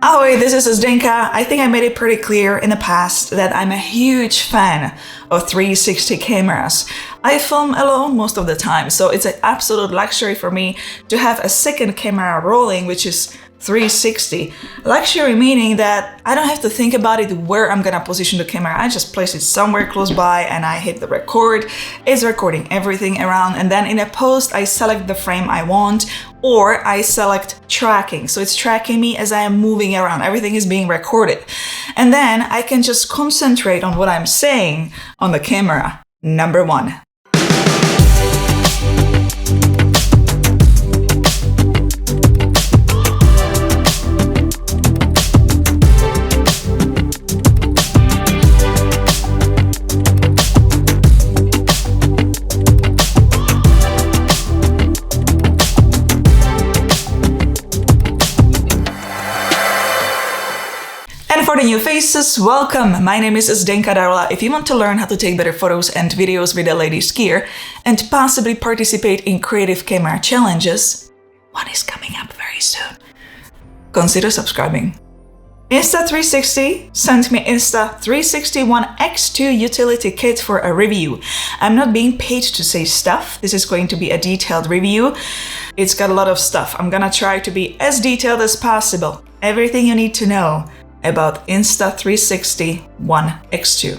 Ahoy, this is Zdenka. I think I made it pretty clear in the past that I'm a huge fan of 360 cameras. I film alone most of the time, so it's an absolute luxury for me to have a second camera rolling, which is 360. Luxury meaning that I don't have to think about it where I'm gonna position the camera. I just place it somewhere close by and I hit the record. It's recording everything around, and then in a post I select the frame I want, or I select tracking. So it's tracking me as I am moving around. Everything is being recorded. And then I can just concentrate on what I'm saying on the camera. Number one. And for the new faces, welcome! My name is Zdenka Darola. If you want to learn how to take better photos and videos with the latest gear and possibly participate in creative camera challenges, one is coming up very soon. Consider subscribing. Insta360 sent me Insta360 ONE X2 utility kit for a review. I'm not being paid to say stuff. This is going to be a detailed review. It's got a lot of stuff. I'm gonna try to be as detailed as possible. Everything you need to know about Insta360 ONE X2.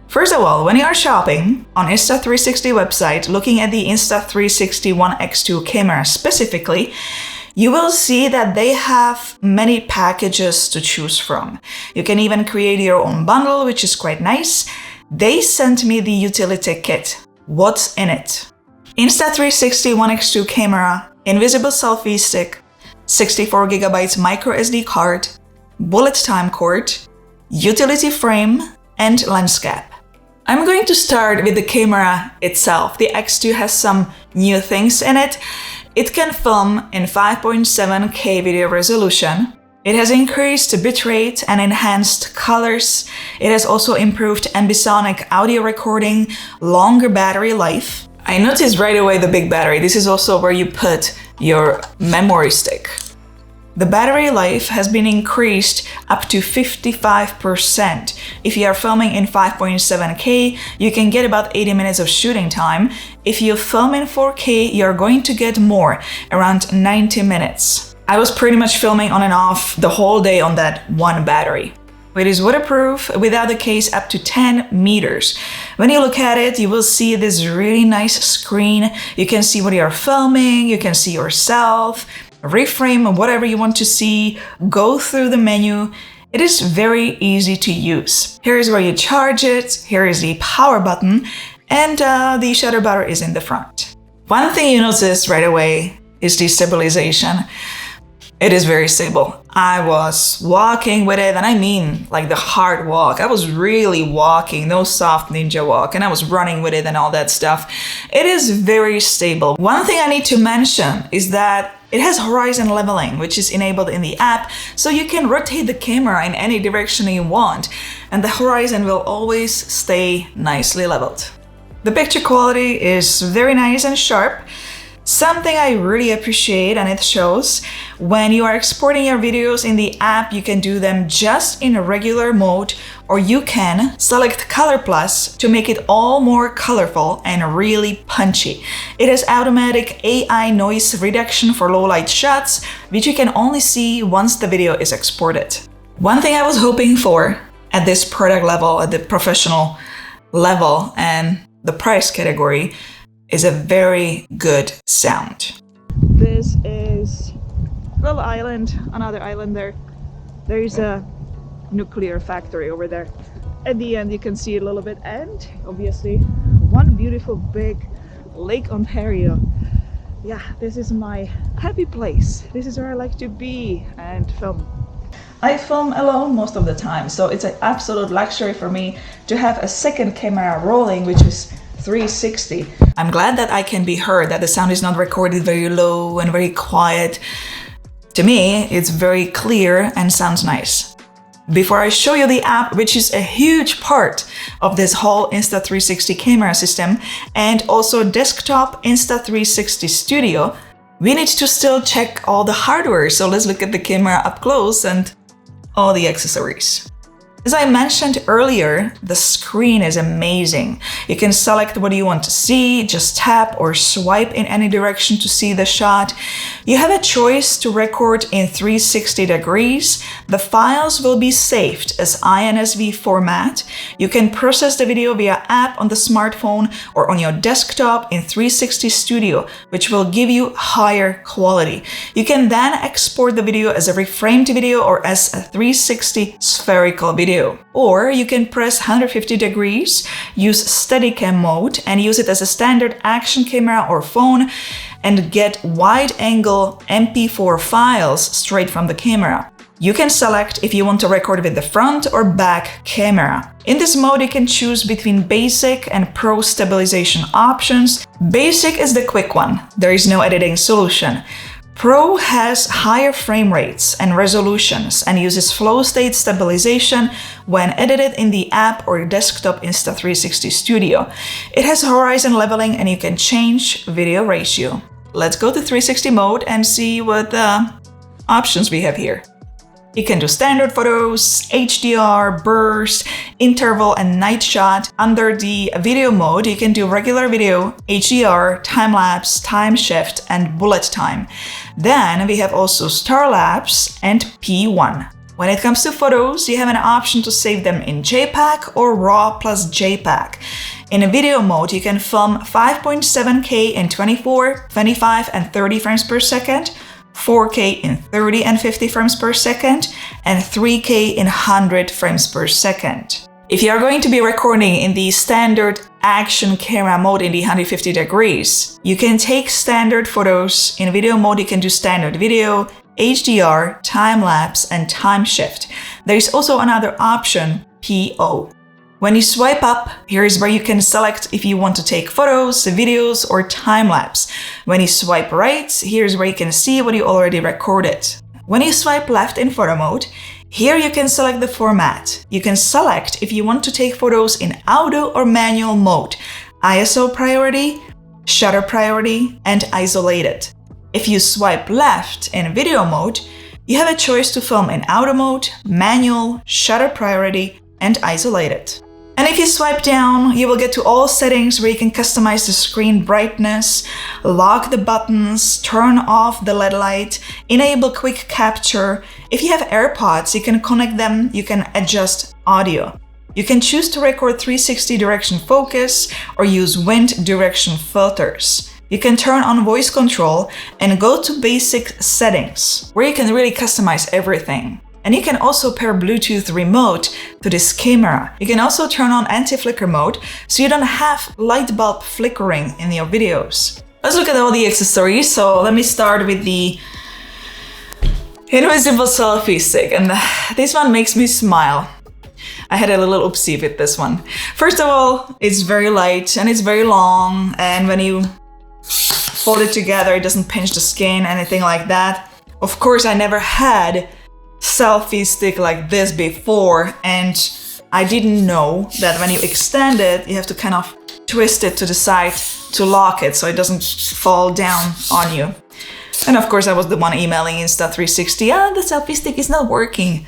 First of all, when you are shopping on Insta360 website, looking at the Insta360 ONE X2 camera specifically, you will see that they have many packages to choose from. You can even create your own bundle, which is quite nice. They sent me the utility kit. What's in it? Insta360 ONE X2 camera, invisible selfie stick, 64GB micro SD card, bullet time cord, utility frame, and lens cap. I'm going to start with the camera itself. The X2 has some new things in it. It can film in 5.7K video resolution. It has increased bitrate and enhanced colors. It has also improved ambisonic audio recording, longer battery life. I noticed right away the big battery. This is also where you put your memory stick. The battery life has been increased up to 55%. If you are filming in 5.7K, you can get about 80 minutes of shooting time. If you film in 4K, you're going to get more, around 90 minutes. I was pretty much filming on and off the whole day on that one battery. It is waterproof, without the case up to 10 meters. When you look at it, you will see this really nice screen. You can see what you're filming, you can see yourself, reframe whatever you want to see, go through the menu. It is very easy to use. Here is where you charge it, here is the power button, and the shutter bar is in the front. One thing you notice right away is the stabilization. It is very stable. I was walking with it, and I mean like the hard walk. I was really walking, no soft ninja walk, and I was running with it and all that stuff. It is very stable. One thing I need to mention is that it has horizon leveling, which is enabled in the app, so you can rotate the camera in any direction you want, and the horizon will always stay nicely leveled. The picture quality is very nice and sharp. Something I really appreciate, and it shows, when you are exporting your videos in the app, you can do them just in a regular mode, or you can select Color Plus to make it all more colorful and really punchy. It has automatic AI noise reduction for low light shots, which you can only see once the video is exported. One thing I was hoping for at this product level, at the professional level and the price category, is a very good sound. This is a little island, another island there. There is a nuclear factory over there. At the end you can see it a little bit, and obviously one beautiful big Lake Ontario. Yeah, this is my happy place. This is where I like to be and film. I film alone most of the time, so it's an absolute luxury for me to have a second camera rolling, which is 360. I'm glad that I can be heard, that the sound is not recorded very low and very quiet. To me, it's very clear and sounds nice. Before I show you the app, which is a huge part of this whole Insta360 camera system, and also desktop Insta360 Studio, we need to still check all the hardware. So let's look at the camera up close and all the accessories. As I mentioned earlier, the screen is amazing. You can select what you want to see, just tap or swipe in any direction to see the shot. You have a choice to record in 360 degrees. The files will be saved as INSV format. You can process the video via app on the smartphone or on your desktop in 360 Studio, which will give you higher quality. You can then export the video as a reframed video or as a 360 spherical video. Or you can press 150 degrees, use Steadicam mode and use it as a standard action camera or phone and get wide-angle MP4 files straight from the camera. You can select if you want to record with the front or back camera. In this mode, you can choose between Basic and Pro stabilization options. Basic is the quick one. There is no editing solution. Pro has higher frame rates and resolutions and uses flow state stabilization when edited in the app or desktop Insta360 Studio. It has horizon leveling and you can change video ratio. Let's go to 360 mode and see what options we have here. You can do standard photos, HDR, burst, interval, and night shot. Under the video mode, you can do regular video, HDR, time-lapse, time shift, and bullet time. Then we have also star lapse and P1. When it comes to photos, you have an option to save them in JPEG or RAW plus JPEG. In a video mode, you can film 5.7K in 24, 25, and 30 frames per second, 4K in 30 and 50 frames per second, and 3K in 100 frames per second. If you are going to be recording in the standard action camera mode in the 150 degrees, you can take standard photos. In video mode, you can do standard video, HDR, time-lapse, and time shift. There is also another option, PO. When you swipe up, here is where you can select if you want to take photos, videos, or time-lapse. When you swipe right, here's where you can see what you already recorded. When you swipe left in photo mode, here you can select the format. You can select if you want to take photos in auto or manual mode, ISO priority, shutter priority, and isolated. If you swipe left in video mode, you have a choice to film in auto mode, manual, shutter priority, and isolated. And if you swipe down, you will get to all settings where you can customize the screen brightness, lock the buttons, turn off the LED light, enable quick capture. If you have AirPods, you can connect them, you can adjust audio. You can choose to record 360 direction focus or use wind direction filters. You can turn on voice control and go to basic settings, where you can really customize everything. And you can also pair Bluetooth remote to this camera. You can also turn on anti-flicker mode, so you don't have light bulb flickering in your videos. Let's look at all the accessories. So let me start with the invisible selfie stick. And this one makes me smile. I had a little oopsie with this one. First of all, it's very light and it's very long. And when you fold it together, it doesn't pinch the skin, anything like that. Of course, I never had selfie stick like this before, and I didn't know that when you extend it, you have to kind of twist it to the side to lock it so it doesn't fall down on you. And of course, I was the one emailing Insta360, the selfie stick is not working.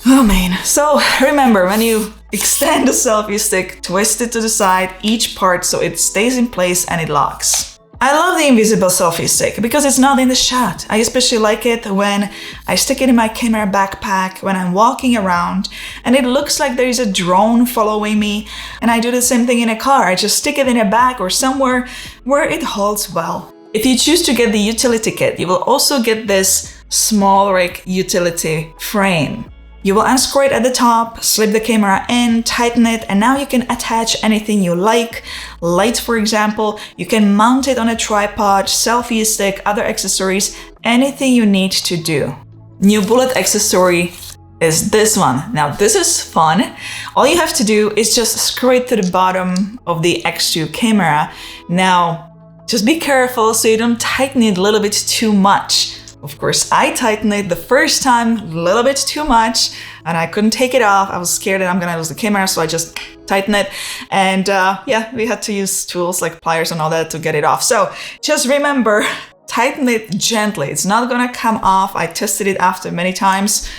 Oh man. So remember, when you extend the selfie stick, twist it to the side, each part, so it stays in place and it locks. I love the invisible selfie stick because it's not in the shot. I especially like it when I stick it in my camera backpack, when I'm walking around, and it looks like there is a drone following me. And I do the same thing in a car. I just stick it in a bag or somewhere where it holds well. If you choose to get the utility kit, you will also get this small rig utility frame. You will unscrew it at the top, slip the camera in, tighten it, and now you can attach anything you like. Lights, for example. You can mount it on a tripod, selfie stick, other accessories, anything you need to do. New bullet accessory is this one. Now this is fun. All you have to do is just screw it to the bottom of the X2 camera. Now, just be careful so you don't tighten it a little bit too much. Of course, I tightened it the first time a little bit too much and I couldn't take it off. I was scared that I'm gonna lose the camera, so I just tightened it. And yeah, we had to use tools like pliers and all that to get it off. So just remember, tighten it gently. It's not gonna come off. I tested it after many times.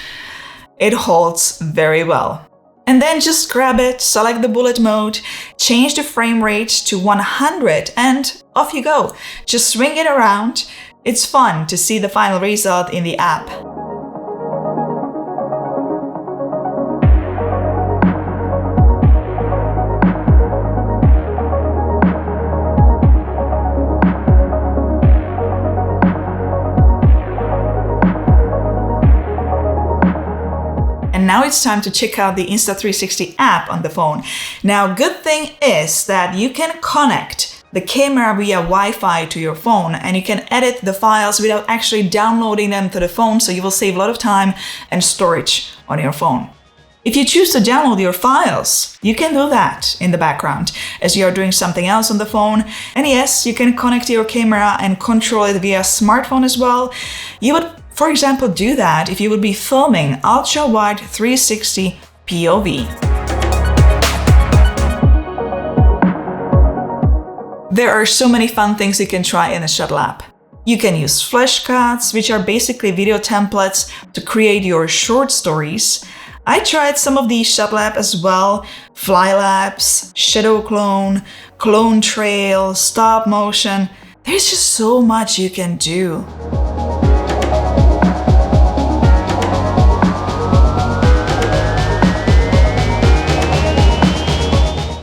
it holds very well. And then just grab it, select the bullet mode, change the frame rate to 100, and off you go. Just swing it around. It's fun to see the final result in the app. And now it's time to check out the Insta360 app on the phone. Now, good thing is that you can connect the camera via Wi-Fi to your phone, and you can edit the files without actually downloading them to the phone, so you will save a lot of time and storage on your phone. If you choose to download your files, you can do that in the background as you are doing something else on the phone. And yes, you can connect your camera and control it via smartphone as well. You would, for example, do that if you would be filming ultra-wide 360 POV. There are so many fun things you can try in the Shuttle app. You can use flashcards, which are basically video templates to create your short stories. I tried some of these Shuttle app as well: Flylabs, Shadow Clone, Clone Trail, Stop Motion. There's just so much you can do.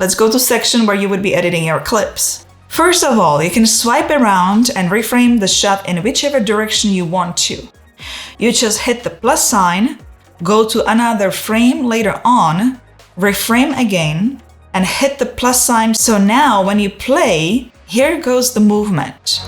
Let's go to section where you would be editing your clips. First of all, you can swipe around and reframe the shot in whichever direction you want to. You just hit the plus sign, go to another frame later on, reframe again, and hit the plus sign. So now when you play, here goes the movement.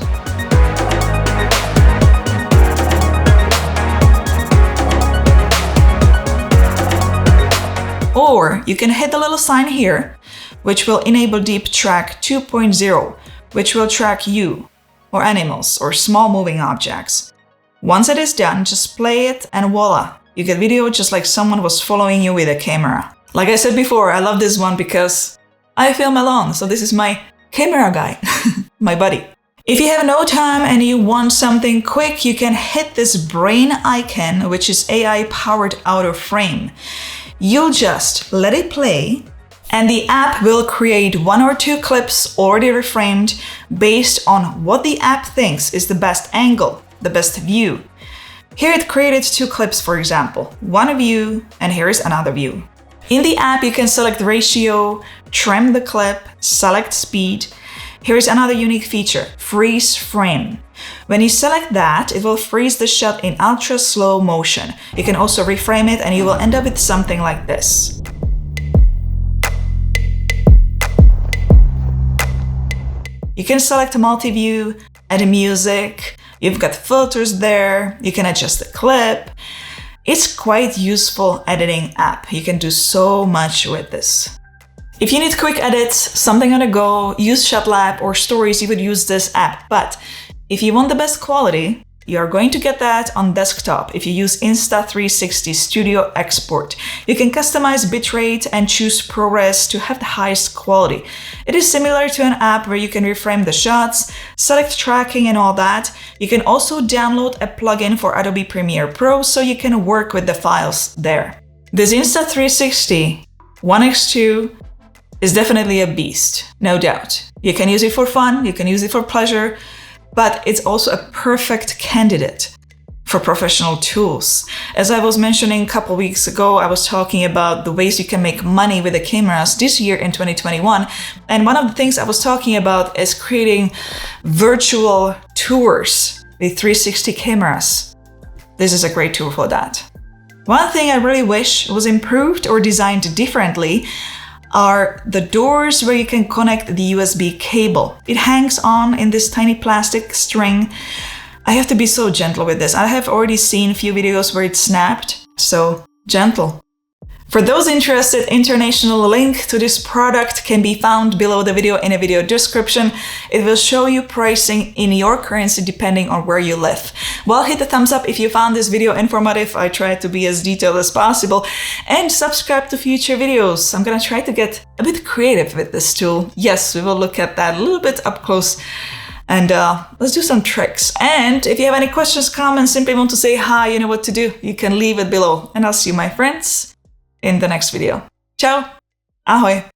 Or you can hit the little sign here, which will enable Deep Track 2.0, which will track you, or animals, or small moving objects. Once it is done, just play it and voila, you get video just like someone was following you with a camera. Like I said before, I love this one because I film alone, so this is my camera guy, my buddy. If you have no time and you want something quick, you can hit this brain icon, which is AI-powered out of frame. You'll just let it play, and the app will create 1 or 2 clips already reframed based on what the app thinks is the best angle, the best view. Here it created 2 clips, for example, one view, and here is another view. In the app, you can select ratio, trim the clip, select speed. Here is another unique feature, freeze frame. When you select that, it will freeze the shot in ultra slow motion. You can also reframe it and you will end up with something like this. You can select a multi-view, add music, you've got filters there, you can adjust the clip. It's quite useful editing app. You can do so much with this. If you need quick edits, something on the go, use Shuttle app or stories, you would use this app. But if you want the best quality, you are going to get that on desktop if you use Insta360 Studio Export. You can customize bitrate and choose ProRes to have the highest quality. It is similar to an app where you can reframe the shots, select tracking and all that. You can also download a plugin for Adobe Premiere Pro so you can work with the files there. This Insta360 One X2 is definitely a beast, no doubt. You can use it for fun, you can use it for pleasure, but it's also a perfect candidate for professional tools. As I was mentioning a couple weeks ago, I was talking about the ways you can make money with the cameras this year in 2021. And one of the things I was talking about is creating virtual tours with 360 cameras. This is a great tool for that. One thing I really wish was improved or designed differently are the doors where you can connect the USB cable. It hangs on in this tiny plastic string. I have to be so gentle with this. I have already seen a few videos where it snapped, so gentle. For those interested, international link to this product can be found below the video in a video description. It will show you pricing in your currency depending on where you live. Well, hit the thumbs up if you found this video informative. I tried to be as detailed as possible. And subscribe to future videos. I'm gonna try to get a bit creative with this tool. Yes, we will look at that a little bit up close And let's do some tricks. And if you have any questions, comments, simply want to say hi, you know what to do. You can leave it below. And I'll see you, my friends, in the next video. Ciao! Ahoj!